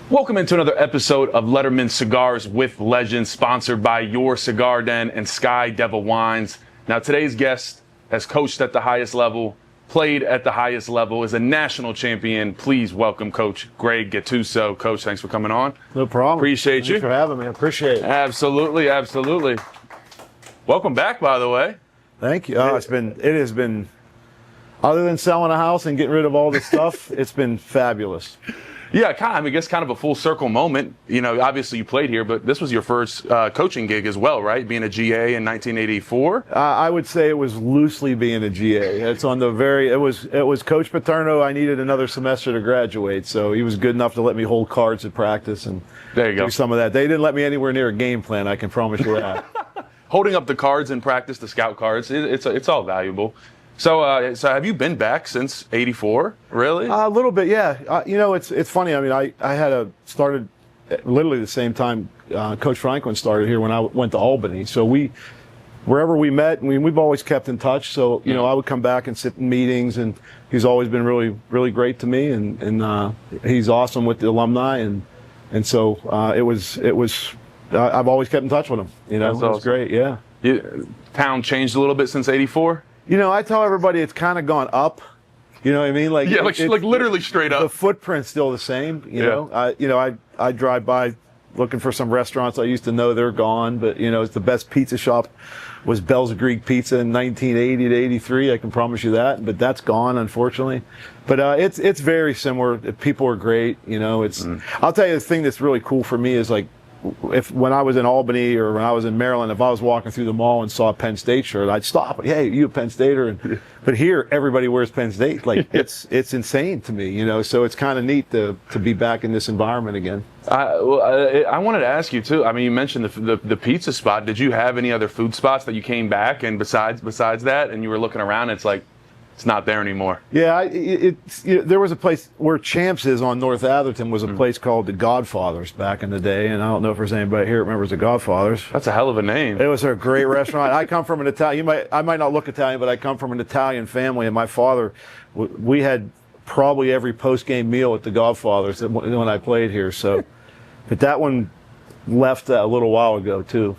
Welcome into another episode of Letterman Cigars with Legends, sponsored by Your Cigar Den and Sky Devil Wines. Now, today's guest has coached at the highest level, played at the highest level, is a national champion. Please welcome Coach Greg Gattuso. Coach, thanks for coming on. No problem. Appreciate you. Thanks for having me. I appreciate it. Absolutely, absolutely. Welcome back, by the way. Thank you. It has been, other than selling a house and getting rid of all this stuff, it's been fabulous. Yeah, I guess kind of a full circle moment. You know, obviously you played here, but this was your first coaching gig as well, right? Being a GA in 1984. I would say it was loosely being a GA. It's on the very. It was Coach Paterno. I needed another semester to graduate, so he was good enough to let me hold cards at practice and there you go. Do some of that. They didn't let me anywhere near a game plan. I can promise you that. Holding up the cards in practice, the scout cards, it's all valuable. So have you been back since '84? Really? A little bit, yeah. It's funny. I mean, I had started at literally the same time Coach Franklin started here when I went to Albany. So wherever we met, we've always kept in touch. So I would come back and sit in meetings, and he's always been really, really great to me, and he's awesome with the alumni, and so it was. I've always kept in touch with him. That's awesome. It was great. Yeah. Town changed a little bit since '84. I tell everybody it's kind of gone up. You know what I mean? Like literally straight up. The footprint's still the same. I drive by looking for some restaurants I used to know. They're gone, but it's the best pizza shop was Bell's Greek Pizza in 1980 to 83. I can promise you that, but that's gone, unfortunately. But it's very similar. People are great. I'll tell you the thing that's really cool for me is like, when I was in Albany or when I was in Maryland, if I was walking through the mall and saw a Penn State shirt, I'd stop. Hey, you a Penn Stater? But here, everybody wears Penn State. Like it's insane to me, So it's kind of neat to be back in this environment again. I wanted to ask you too. I mean, you mentioned the pizza spot. Did you have any other food spots that you came back and besides that, and you were looking around? It's like, it's not there anymore. Yeah, there was a place where Champs is on North Atherton was a place called the Godfathers back in the day, and I don't know if there's anybody here that remembers the Godfathers. That's a hell of a name. It was a great restaurant. I come from an Italian. I might not look Italian, but I come from an Italian family, and my father, we had probably every post-game meal at the Godfathers when I played here. So, but that one left a little while ago too.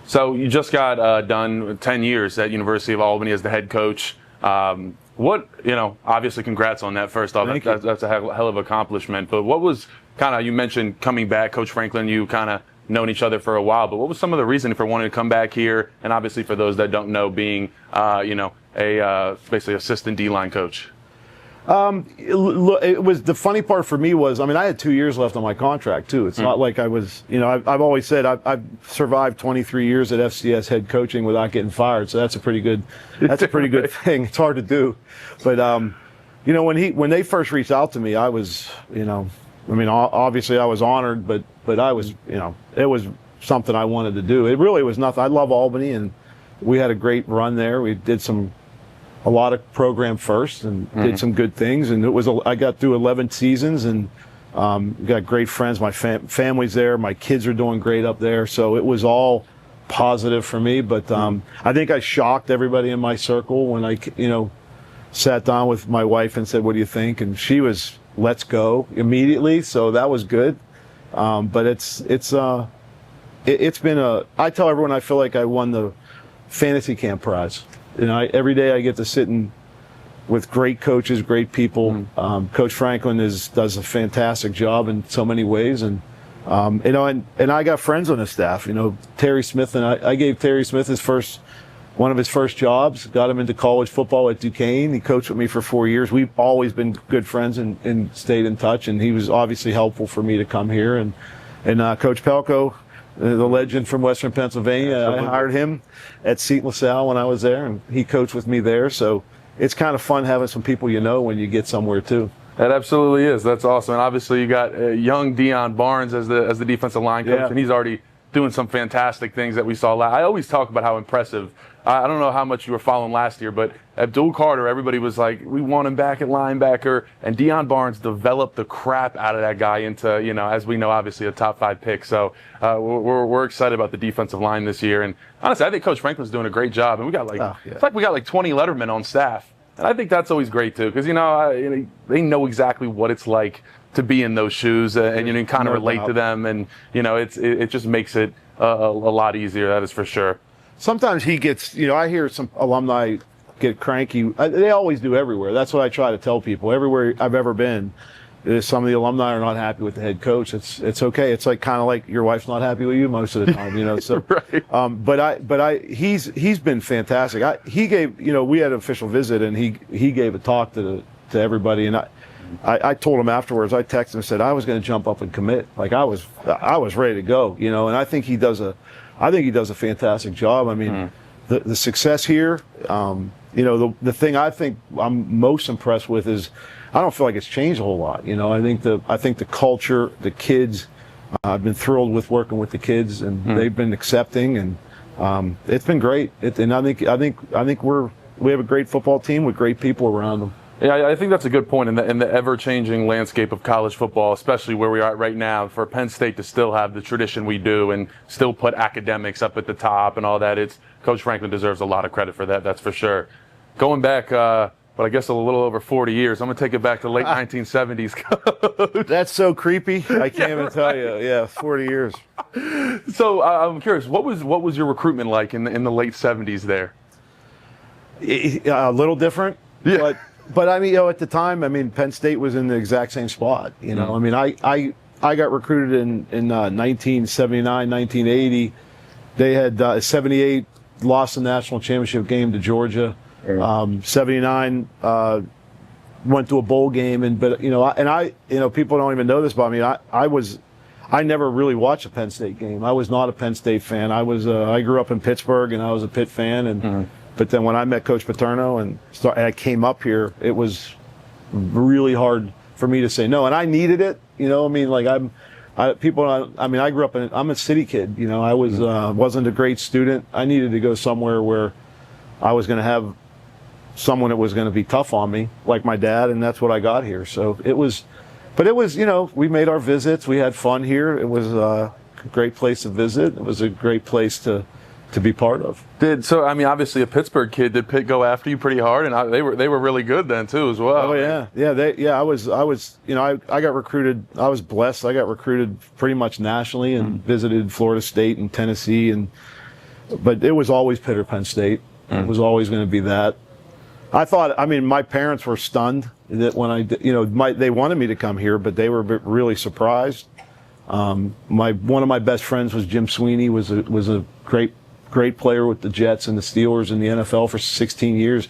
So you just got done 10 years at University of Albany as the head coach. Obviously congrats on that first off. That's a hell of an accomplishment. But what was you mentioned coming back, Coach Franklin, you kind of known each other for a while, but what was some of the reasoning for wanting to come back here? And obviously for those that don't know, being, basically assistant D-line coach. It was the funny part for me was, I had 2 years left on my contract too. It's not like I was, I've always said I've survived 23 years at FCS head coaching without getting fired. So that's a pretty good thing. It's hard to do. But, when they first reached out to me, I was, obviously I was honored, but I was, it was something I wanted to do. It really was nothing. I love Albany, and we had a great run there. We did a lot of program first and did some good things, and I got through 11 seasons and got great friends. My family's there, my kids are doing great up there, so it was all positive for me. But I think I shocked everybody in my circle when I sat down with my wife and said, what do you think? And she was, let's go immediately, so that was good. But it's been I tell everyone I feel like I won the fantasy camp prize. Every day I get to sit with great coaches, great people. Coach Franklin does a fantastic job in so many ways, and I got friends on the staff. Terry Smith, and I gave Terry Smith one of his first jobs. Got him into college football at Duquesne. He coached with me for 4 years. We've always been good friends and stayed in touch. And he was obviously helpful for me to come here. And Coach Pelko, the legend from Western Pennsylvania. I hired him at Seton LaSalle when I was there, and he coached with me there. So it's kind of fun having some people when you get somewhere too. That absolutely is. That's awesome. And obviously you got young Deion Barnes as the defensive line coach, and he's already doing some fantastic things that we saw. I always talk about how impressive. I don't know how much you were following last year, but Abdul Carter, everybody was like, we want him back at linebacker. And Deion Barnes developed the crap out of that guy into, as we know, obviously a top 5 pick. So we're excited about the defensive line this year. And honestly, I think Coach Franklin's doing a great job. And we got it's like we got 20 Lettermen on staff. And I think that's always great too, because they know exactly what it's like be in those shoes, and you kind of relate to them, and it just makes it a lot easier. That is for sure. Sometimes he gets, I hear some alumni get cranky. They always do everywhere. That's what I try to tell people. Everywhere I've ever been, some of the alumni are not happy with the head coach. It's okay. It's kind of like your wife's not happy with you most of the time, So, right. He's been fantastic. He gave, we had an official visit, and he gave a talk to everybody, and I told him afterwards. I texted him and said I was going to jump up and commit. Like I was ready to go, and I think he does a fantastic job. I mean, the success here, the thing I think I'm most impressed with is I don't feel like it's changed a whole lot. I think the culture, the kids, I've been thrilled with working with the kids, and they've been accepting, and it's been great. And I think we have a great football team with great people around them. Yeah, I think that's a good point in the ever-changing landscape of college football, especially where we are right now. For Penn State to still have the tradition we do and still put academics up at the top and all that, Coach Franklin deserves a lot of credit for that. That's for sure. Going back, but I guess a little over 40 years. I'm gonna take it back to late 1970s. Coach. That's so creepy. I can't even tell you. Yeah, 40 years. So I'm curious, what was your recruitment like in the late 70s there? A little different. Yeah. But I mean, at the time, Penn State was in the exact same spot. I got recruited in 1979, 1980. They had 78 lost the national championship game to Georgia. 79 went to a bowl game, but people don't even know this, but I never really watched a Penn State game. I was not a Penn State fan. I grew up in Pittsburgh, and I was a Pitt fan, and. But then when I met Coach Paterno and I came up here, it was really hard for me to say no, and I needed it. I grew up I'm a city kid. I wasn't a great student. I needed to go somewhere where I was going to have someone that was going to be tough on me, like my dad, and that's what I got here. So it was, we made our visits. We had fun here. It was a great place to visit. It was a great place to be part of. Obviously a Pittsburgh kid. Did Pitt go after you pretty hard? And they were really good then too as well. Oh yeah. I got recruited. I was blessed. I got recruited pretty much nationally and visited Florida State and Tennessee, but it was always Pitt or Penn State. It was always going to be that. I thought. My parents were stunned that when they wanted me to come here, but they were really surprised. One of my best friends was Jim Sweeney. Was a great player with the Jets and the Steelers in the NFL for 16 years.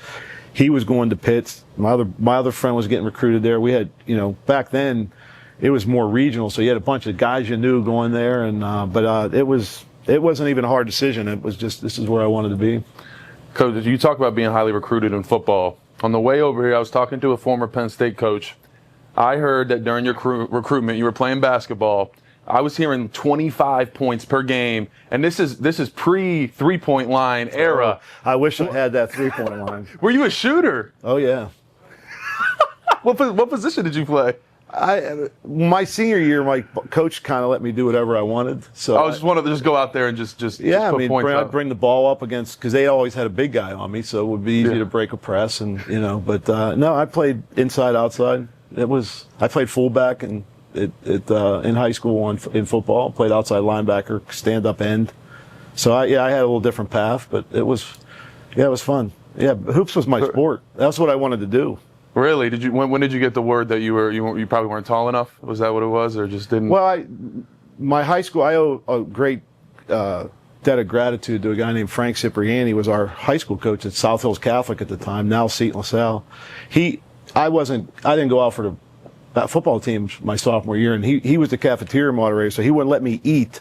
He was going to Pitt. My other friend was getting recruited there. We had, back then it was more regional, so you had a bunch of guys you knew going there, and it wasn't even a hard decision. It was just, this is where I wanted to be. Coach, you talk about being highly recruited in football. On the way over here, I was talking to a former Penn State coach. I heard that during your recruitment, you were playing basketball. I was hearing 25 points per game, and this is pre 3-point line era. I wish I had that 3-point line. Were you a shooter? Oh yeah. What position did you play? My senior year, my coach kind of let me do whatever I wanted. So I just wanted to just go out there and just put points up. I'd bring the ball up because they always had a big guy on me, so it would be easy to break a press, and But no, I played inside, outside. I played fullback and. In high school in football, played outside linebacker, stand-up end. So I had a little different path, but it was fun. Yeah, hoops was my sport. That's what I wanted to do. Really? Did you? When did you get the word that you probably weren't tall enough? Was that what it was, or just didn't? Well, my high school, I owe a great debt of gratitude to a guy named Frank Cipriani. Was our high school coach at South Hills Catholic at the time, now Seton LaSalle. I didn't go out for the football team my sophomore year, and he was the cafeteria moderator, so he wouldn't let me eat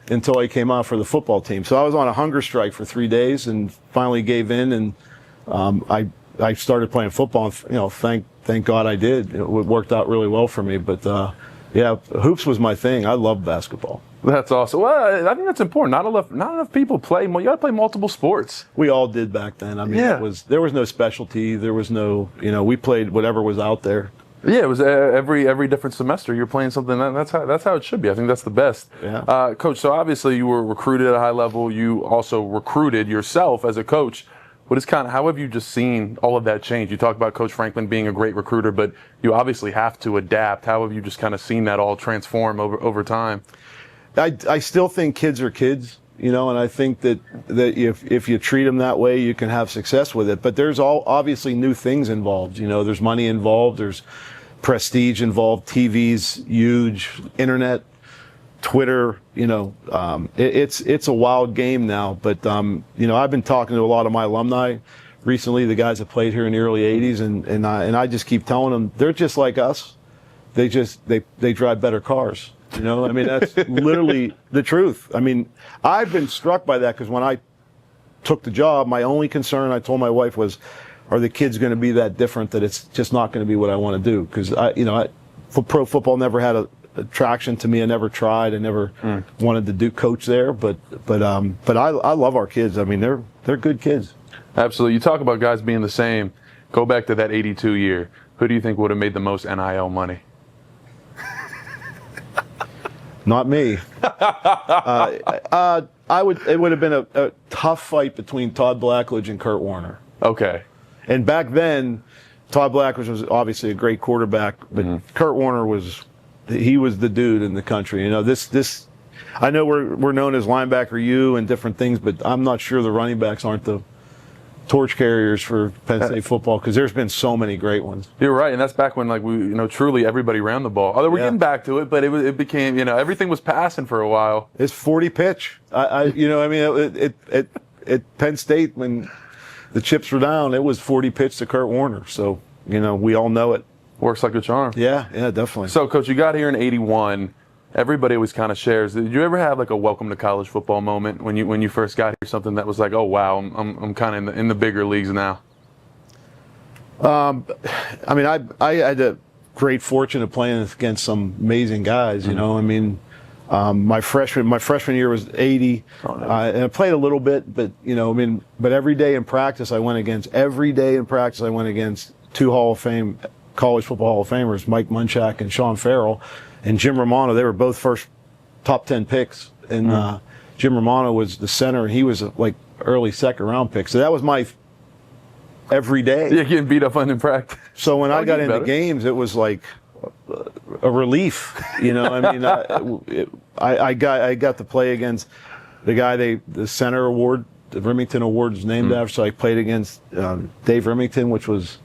until I came out for the football team. So I was on a hunger strike for 3 days, and finally gave in, and I started playing football. And, thank God I did. It worked out really well for me. But hoops was my thing. I love basketball. That's awesome. Well, I think that's important. Not enough people play. You got to play multiple sports. We all did back then. There was no specialty. There was no, we played whatever was out there. Yeah, it was every different semester you're playing something. That's how it should be. I think that's the best. Yeah. Coach, so obviously you were recruited at a high level. You also recruited yourself as a coach. how have you just seen all of that change? You talk about Coach Franklin being a great recruiter, but you obviously have to adapt. How have you just kind of seen that all transform over time? I still think kids are kids, and I think that if you treat them that way, you can have success with it. But there's obviously new things involved. There's money involved. There's prestige involved. TV's huge. Internet, Twitter. It's a wild game now. But I've been talking to a lot of my alumni recently, the guys that played here in the early '80s, and I just keep telling them they're just like us. They drive better cars. That's literally the truth. I've been struck by that because when I took the job, my only concern, I told my wife, was, are the kids going to be that different that it's just not going to be what I want to do? Because pro football never had a attraction to me. I never tried. I never wanted to do coach there. But I love our kids. They're good kids. Absolutely. You talk about guys being the same. Go back to that '82 year. Who do you think would have made the most NIL money? Not me. It would have been a tough fight between Todd Blackledge and Kurt Warner. Okay. And back then, Todd Blackledge was obviously a great quarterback, but Kurt Warner was the dude in the country. I know we're known as linebacker U and different things, but I'm not sure the running backs aren't the torch carriers for Penn State football, because there's been so many great ones. You're right, and that's back when truly everybody ran the ball. Although we're getting back to it, but it became everything was passing for a while. It's 40 pitch. At Penn State when the chips were down, it was 40 pitch to Kurt Warner. So we all know it. Works like a charm. Yeah, definitely. So, Coach, you got here in '81. Everybody always kind of shares. Did you ever have like a welcome to college football moment when you first got here? Something that was like, oh wow, I'm kind of in the bigger leagues now. I had the great fortune of playing against some amazing guys. My freshman year was '80, and I played a little bit, but but every day in practice I went against two Hall of Fame college football Hall of Famers, Mike Munchak and Sean Farrell. And Jim Romano, they were both first top 10 picks. And Jim Romano was the center, and he was like early second round pick. So that was my every day. You're getting beat up in practice. So when I got into games, it was like a relief. I got to play against the guy the center award, the Remington Award is named after. So I played against Dave Remington, which was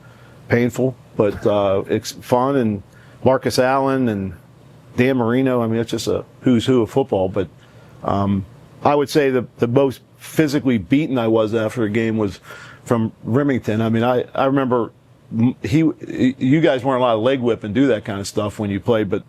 painful, but it's fun. And Marcus Allen and Dan Marino. It's just a who's who of football. But I would say the most physically beaten I was after a game was from Remington. I remember you guys weren't allowed to leg whip and do that kind of stuff when you played, but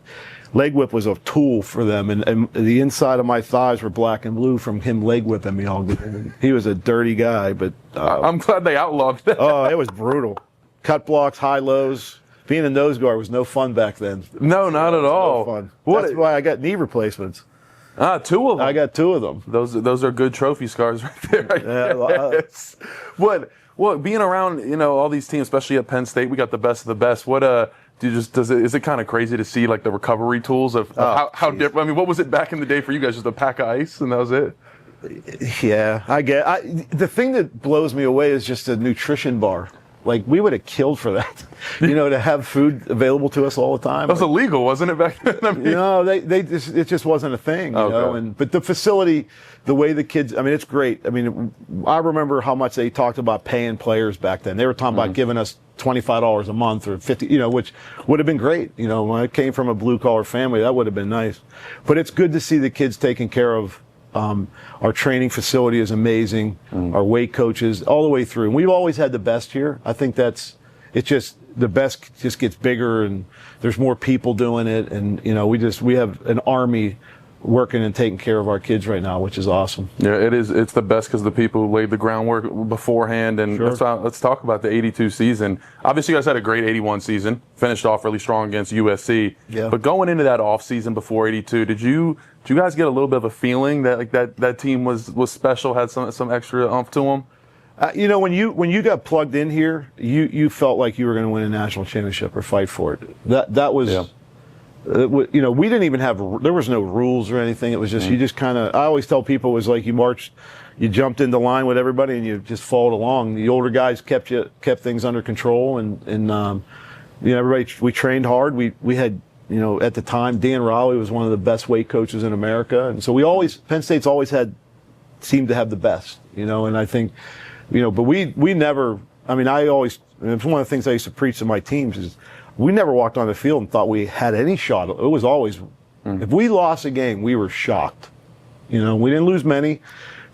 leg whip was a tool for them. And the inside of my thighs were black and blue from him leg whipping me all game. He was a dirty guy, but I'm glad they outlawed that. Oh, it was brutal. Cut blocks, high lows. Being a nose guard was no fun back then. No, not at all. No fun. That's why I got knee replacements. Two of them. I got two of them. Those are good trophy scars right there. Yes. What being around all these teams, especially at Penn State, we got the best of the best. Is it kind of crazy to see like the recovery tools of how different? What was it back in the day for you guys? Just a pack of ice and that was it? Yeah, the thing that blows me away is just a nutrition bar. Like, we would have killed for that, to have food available to us all the time. That was illegal, wasn't it, back then? No, it just wasn't a thing, But the facility, the way the kids, it's great. I remember how much they talked about paying players back then. They were talking about giving us $25 a month or $50, which would have been great. When I came from a blue-collar family, that would have been nice. But it's good to see the kids taken care of. Our training facility is amazing. Our weight coaches, all the way through. And we've always had the best here. I think the best just gets bigger, and there's more people doing it. And we have an army working and taking care of our kids right now, which is awesome. Yeah, it is. It's the best because the people laid the groundwork beforehand. And let's talk about the '82 season. Obviously, you guys had a great '81 season. Finished off really strong against USC. Yeah. But going into that off season before '82, did you guys get a little bit of a feeling that that team was special, had some extra oomph to them? When you got plugged in here, you felt like you were going to win a national championship or fight for it. That was we didn't even there was no rules or anything. It was just, you just kind of, I always tell people it was like you jumped into line with everybody and you just followed along. The older guys kept things under control, and everybody, we trained hard. We had, at the time, Dan Raleigh was one of the best weight coaches in America. And so Penn State's always seemed to have the best, and I think, but we never, it's one of the things I used to preach to my teams is we never walked on the field and thought we had any shot. It was always, if we lost a game, we were shocked. We didn't lose many,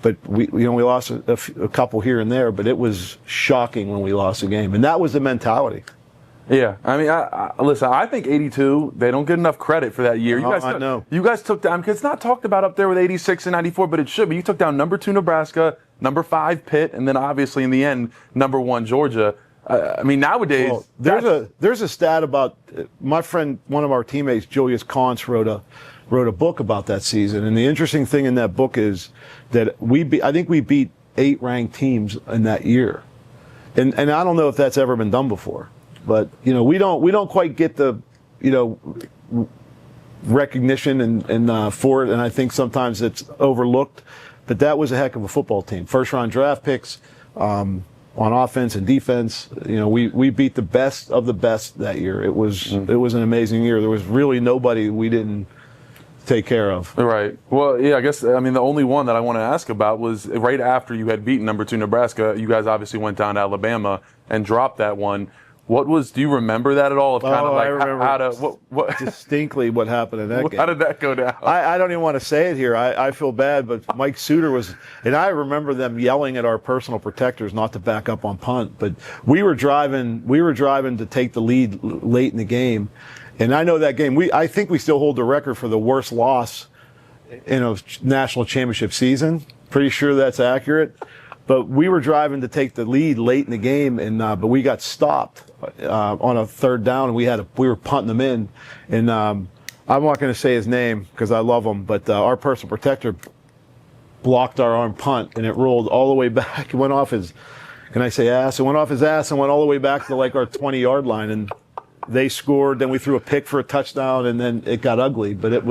but we lost a couple here and there, but it was shocking when we lost a game. And that was the mentality. Yeah, listen, I think 82, they don't get enough credit for that year. I know. You guys took down, because it's not talked about up there with 86 and 94, but it should be. You took down number 2 Nebraska, number 5 Pitt, and then obviously in the end, number 1 Georgia. Nowadays, there's a stat about my friend, one of our teammates, Julius Kantz, wrote a book about that season, and the interesting thing in that book is that I think we beat 8 ranked teams in that year, and I don't know if that's ever been done before, but we don't quite get the recognition and for it, and I think sometimes it's overlooked, but that was a heck of a football team. First round draft picks. On offense and defense, we beat the best of the best that year. It was an amazing year. There was really nobody we didn't take care of. Right. Well, yeah, I guess, the only one that I want to ask about was right after you had beaten number 2 Nebraska, you guys obviously went down to Alabama and dropped that one. Do you remember that at all? I remember distinctly what happened in that game. How did that go down? I don't even want to say it here. I feel bad, but Mike Suter and I remember them yelling at our personal protectors not to back up on punt. But we were driving to take the lead late in the game, and I know that game. I think we still hold the record for the worst loss in a national championship season. Pretty sure that's accurate. But we were driving to take the lead late in the game, but we got stopped on a 3rd down, and we were punting them in. And I'm not going to say his name because I love him, but our personal protector blocked our arm punt, and it rolled all the way back. It went off his, can I say ass? It went off his ass and went all the way back to like our 20-yard line, and they scored. Then we threw a pick for a touchdown, and then it got ugly. But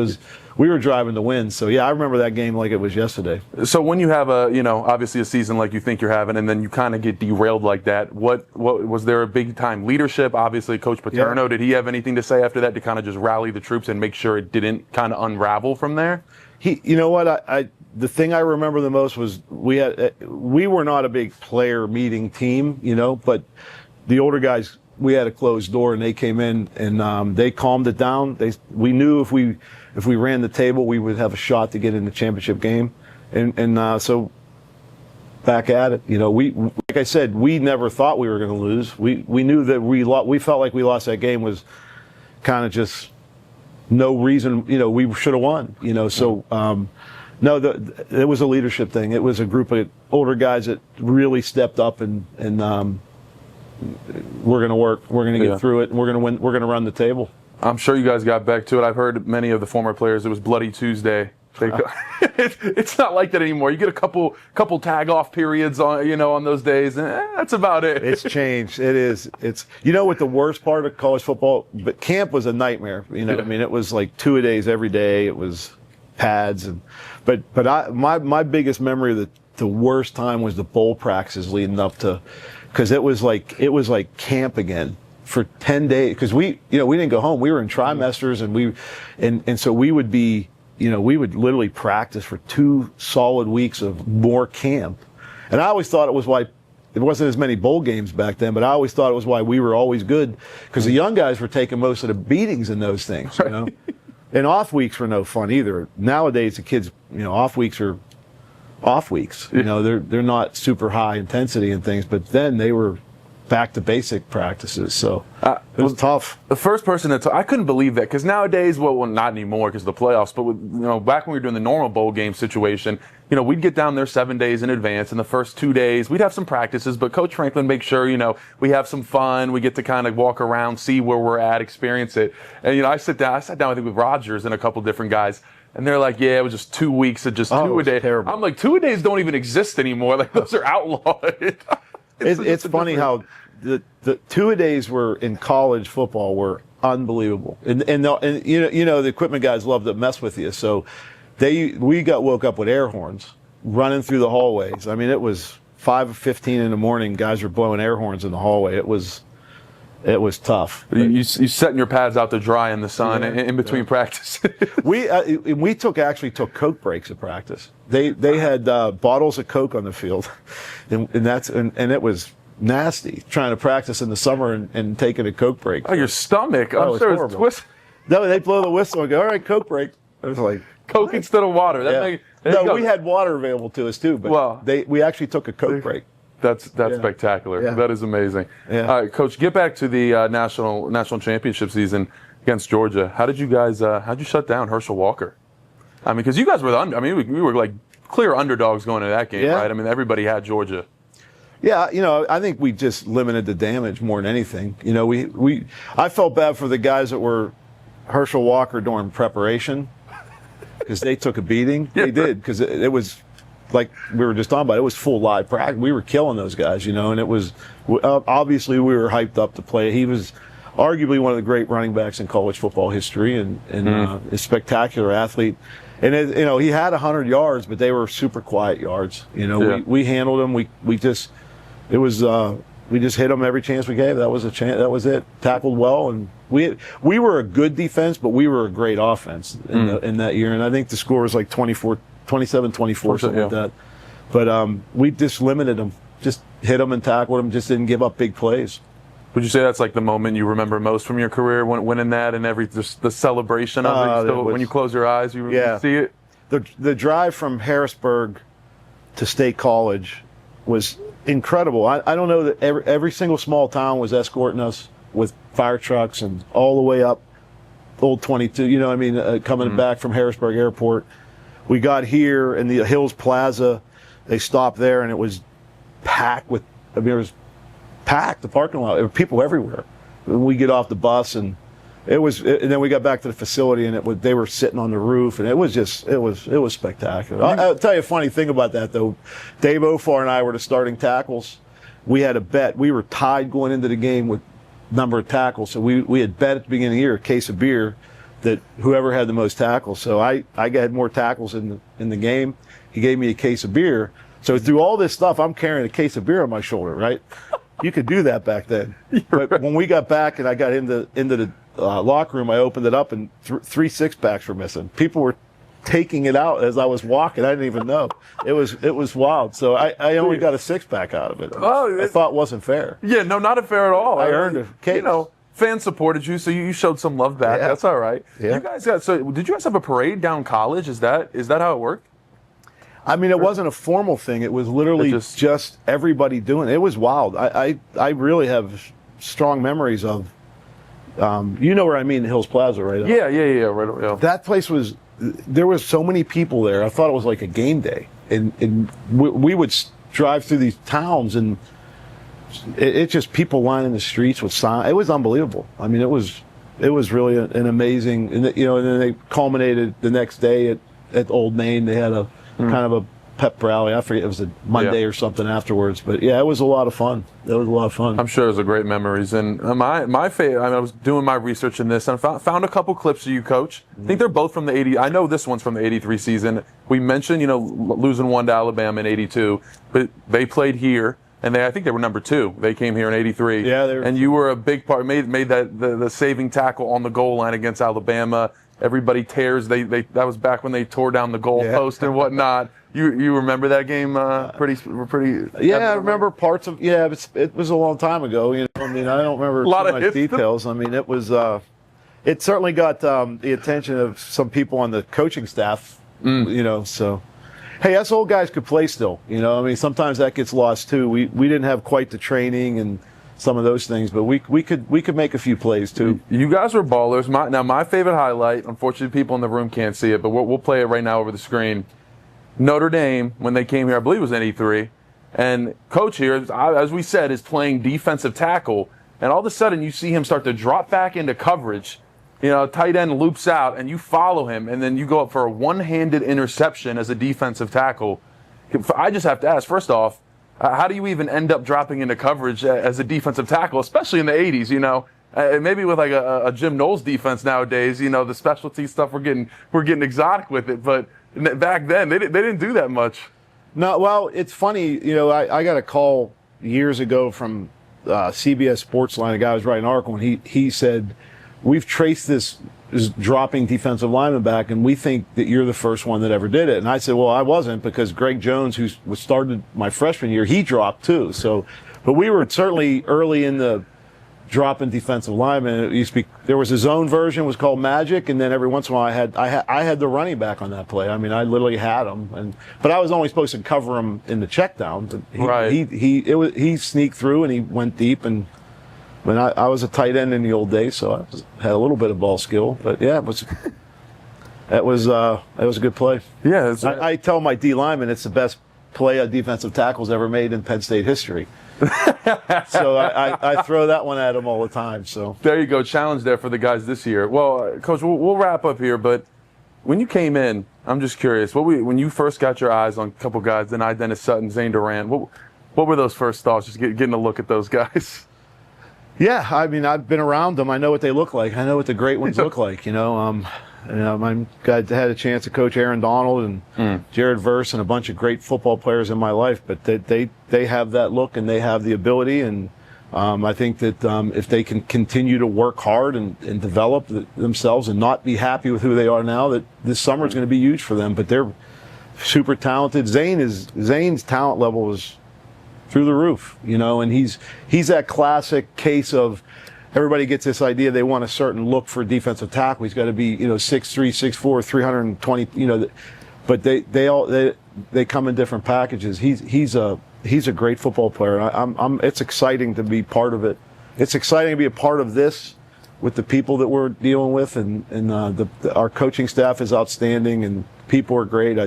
we were driving to win. So, yeah, I remember that game like it was yesterday. So when you have obviously a season like you think you're having, and then you kind of get derailed like that, what was there a big-time leadership? Obviously, Coach Paterno, Did he have anything to say after that to kind of just rally the troops and make sure it didn't kind of unravel from there? The thing I remember the most was we were not a big player meeting team, but the older guys, we had a closed door, and they came in and they calmed it down. We knew if we ran the table, we would have a shot to get in the championship game, and so back at it. Like I said, we never thought we were going to lose. We knew that we felt like we lost that game was kind of just no reason. We should have won. So. No, it was a leadership thing. It was a group of older guys that really stepped up and we're going to work. We're going to get through it, and we're going to win. We're going to run the table. I'm sure you guys got back to it. I've heard many of the former players. It was Bloody Tuesday. It's not like that anymore. You get a couple tag off periods on those days, and that's about it. It's changed. It is. It's what the worst part of college football, but camp was a nightmare. It was like 2-a-days every day. It was pads but my biggest memory of the worst time was the bowl practices leading up to, because it was like camp again for 10 days, because we didn't go home. We were in trimesters, and so we would be we would literally practice for 2 solid weeks of more camp. And I always thought it was why there wasn't as many bowl games back then, but I always thought it was why we were always good, because the young guys were taking most of the beatings in those things. And off weeks were no fun either. Nowadays, the kids, off weeks are off weeks. They're not super high intensity and things, but then they were back to basic practices. So it was tough. The first person I couldn't believe that, because nowadays, well, not anymore because of the playoffs, but back when we were doing the normal bowl game situation, we'd get down there 7 days in advance. In the first 2 days, we'd have some practices, but Coach Franklin makes sure, we have some fun. We get to kind of walk around, see where we're at, experience it. And, I sat down, I think with Rogers and a couple different guys, and they're like, yeah, it was just 2 weeks of just 2-a-day. Terrible. I'm like, 2-a-days don't even exist anymore. Like, those are outlawed. It's funny how the 2-a-days were in college football were unbelievable. And you know the equipment guys love to mess with you. So we got woke up with air horns running through the hallways. I mean, it was 5:15 in the morning. Guys were blowing air horns in the hallway. It was tough. You setting your pads out to dry in the sun in between practice. we actually took Coke breaks at practice. They had bottles of Coke on the field, and it was nasty trying to practice in the summer and taking a Coke break. Oh, your stomach! I'm sure it's twisted. No, they blow the whistle and go, "All right, Coke break." I was like, Coke instead of water. We had water available to us too, but we actually took a Coke break. That's spectacular. Yeah. That is amazing. Yeah. All right, Coach, get back to the national championship season against Georgia. How did you guys? How'd you shut down Herschel Walker? I mean, because you guys were we were like clear underdogs going into that game, right? I mean, everybody had Georgia. Yeah, I think we just limited the damage more than anything. I felt bad for the guys that were Herschel Walker during preparation because they took a beating. Yeah. They did, because it was. Like we were just talking about, it was full live practice. We were killing those guys, and it was obviously we were hyped up to play. He was arguably one of the great running backs in college football history, and a spectacular athlete. And he had 100 yards, but they were super quiet yards. We handled him. We just hit him every chance we gave. That was a chance. That was it. Tackled well, and we were a good defense, but we were a great offense in that year. And I think the score was like 27-24, something like that. But we just limited them. Just hit them and tackled them. Just didn't give up big plays. Would you say that's like the moment you remember most from your career, winning that and the celebration of it? When you close your eyes, you see it? The drive from Harrisburg to State College was incredible. I don't know that every single small town was escorting us with fire trucks and all the way up Old 22, coming back from Harrisburg Airport. We got here in the Hills Plaza. They stopped there, and it was packed with. It was packed. The parking lot. There were people everywhere. And we get off the bus, and and then we got back to the facility, and they were sitting on the roof, and it was spectacular. I'll tell you a funny thing about that though. Dave Ofar and I were the starting tackles. We had a bet. We were tied going into the game with number of tackles, so we had bet at the beginning of the year a case of beer that whoever had the most tackles. So I had more tackles in the game. He gave me a case of beer. So through all this stuff, I'm carrying a case of beer on my shoulder, right? You could do that back then. But when we got back and I got into the locker room, I opened it up and 3 six-packs were missing. People were taking it out as I was walking. I didn't even know. It was wild. So I only got a 6-pack out of it. I thought it wasn't fair. Yeah, no, not fair at all. I earned a case. Fans supported you, so you showed some love back. Yeah. That's all right. Yeah. You guys did you guys have a parade down college? Is that how it worked? I mean, it wasn't a formal thing. It was literally just everybody doing it. It was wild. I really have strong memories of, where I mean, Hills Plaza, right? Yeah. Right. Yeah. That place there was so many people there. I thought it was like a game day. And we would drive through these towns, and it's just people lining the streets with signs. It was unbelievable. I mean, it was really an amazing, and then they culminated the next day at Old Main. They had a kind of a pep rally. I forget, it was a Monday or something afterwards. But yeah, it was a lot of fun. I'm sure it was a great memories. And my favorite, I was doing my research in this, and I found a couple clips of you, Coach. I think they're both from the 80. I know this one's from the 83 season. We mentioned, losing one to Alabama in 82, but they played here. And I think they were number 2. They came here in '83. Yeah, and you were a big part. Made that the saving tackle on the goal line against Alabama. Everybody tears. That was back when they tore down the goal post and whatnot. You remember that game? Pretty. Yeah, I remember parts of. Yeah, it was a long time ago. I mean, I don't remember too much details. I mean, it was. It certainly got the attention of some people on the coaching staff. So. Hey, us old guys could play still. I mean, sometimes that gets lost too. We didn't have quite the training and some of those things, but we could make a few plays too. You guys were ballers. My favorite highlight. Unfortunately, people in the room can't see it, but we'll play it right now over the screen. Notre Dame, when they came here, I believe it was in '83, and Coach here, as we said, is playing defensive tackle, and all of a sudden you see him start to drop back into coverage. Tight end loops out, and you follow him, and then you go up for a one-handed interception as a defensive tackle. I just have to ask, first off, how do you even end up dropping into coverage as a defensive tackle, especially in the 80s? maybe with like a Jim Knowles defense nowadays, the specialty stuff we're getting exotic with it. But back then they didn't do that much. No, well, it's funny. I got a call years ago from CBS Sportsline. A guy was writing an article, and he said, "We've traced this dropping defensive lineman back, and we think that you're the first one that ever did it." And I said, "Well, I wasn't, because Greg Jones, who started my freshman year, he dropped too. So, but we were certainly early in the dropping defensive lineman. It used to be, there was a zone version, was called Magic, and then every once in a while I had the running back on that play. I mean, I literally had him, but I was only supposed to cover him in the check down. But he sneaked through and he went deep, and when I was a tight end in the old days, so I had a little bit of ball skill. But yeah, that was a good play. Yeah, I tell my D lineman it's the best play a defensive tackle's ever made in Penn State history. So I throw that one at him all the time. So there you go, challenge there for the guys this year. Well, Coach, we'll wrap up here, but when you came in, I'm just curious, when you first got your eyes on a couple guys, then Dennis Sutton, Zane Durant, what were those first thoughts, just getting a look at those guys? Yeah, I mean, I've been around them. I know what they look like. I know what the great ones look like. I had a chance to coach Aaron Donald and Jared Verse and a bunch of great football players in my life, but they have that look and they have the ability, and I think that if they can continue to work hard and develop themselves and not be happy with who they are now, that this summer is going to be huge for them. But they're super talented. Zane's talent level is through the roof, and he's that classic case of, everybody gets this idea they want a certain look for defensive tackle. He's got to be, 6'3", 6'4", 320, but they come in different packages. He's a great football player. It's exciting to be part of it. It's exciting to be a part of this with the people that we're dealing with, and our coaching staff is outstanding, and people are great.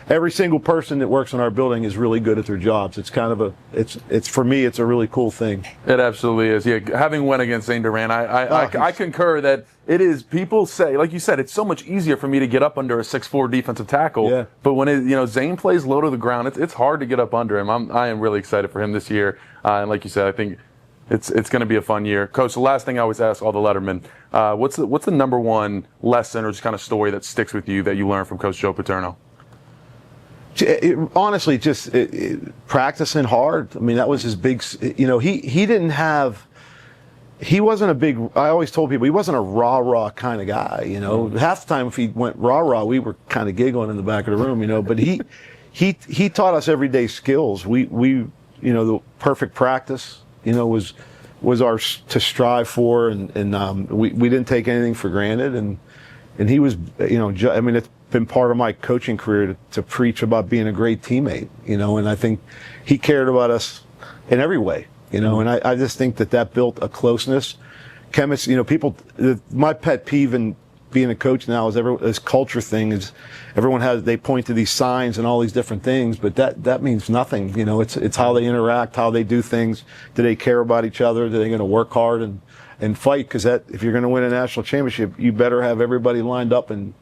Every single person that works in our building is really good at their jobs. It's kind of it's for me, it's a really cool thing. It absolutely is. Yeah, having went against Zane Durant, I concur that it is. People say, like you said, it's so much easier for me to get up under a 6'4" defensive tackle. Yeah. But when Zane plays low to the ground, it's hard to get up under him. I am really excited for him this year. And like you said, I think it's going to be a fun year. Coach, the last thing I always ask all the lettermen, what's the number one lesson or just kind of story that sticks with you that you learned from Coach Joe Paterno? Honestly, just practicing hard. I mean, that was his big. He wasn't a big. I always told people he wasn't a rah kind of guy. Half the time if he went rah, we were kind of giggling in the back of the room. But he taught us everyday skills. We the perfect practice. Was ours to strive for, and we didn't take anything for granted. And he was, it's been part of my coaching career to preach about being a great teammate, and I think he cared about us in every way, and I just think that built a closeness. Chemistry, people, my pet peeve in being a coach now is this culture thing is they point to these signs and all these different things, but that means nothing. It's how they interact, how they do things. Do they care about each other? Are they going to work hard and fight? Because if you're going to win a national championship, you better have everybody lined up and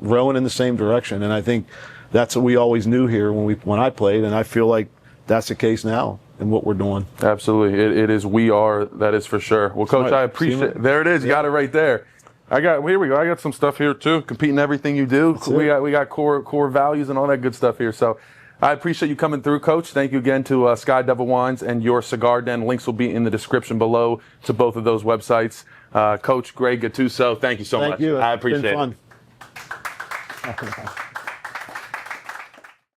rowing in the same direction. And I think that's what we always knew here when I played, and I feel like that's the case now in what we're doing. Absolutely, it is. We are. That is for sure. Well, Coach, I appreciate it. There it is. You got it right there. Here we go. I got some stuff here too. Competing everything you do. We got core values and all that good stuff here. So I appreciate you coming through, Coach. Thank you again to Sky Devil Wines and Your Cigar Den. Links will be in the description below to both of those websites. Coach Greg Gattuso, thank you so much. Thank you. I appreciate it. It's been fun.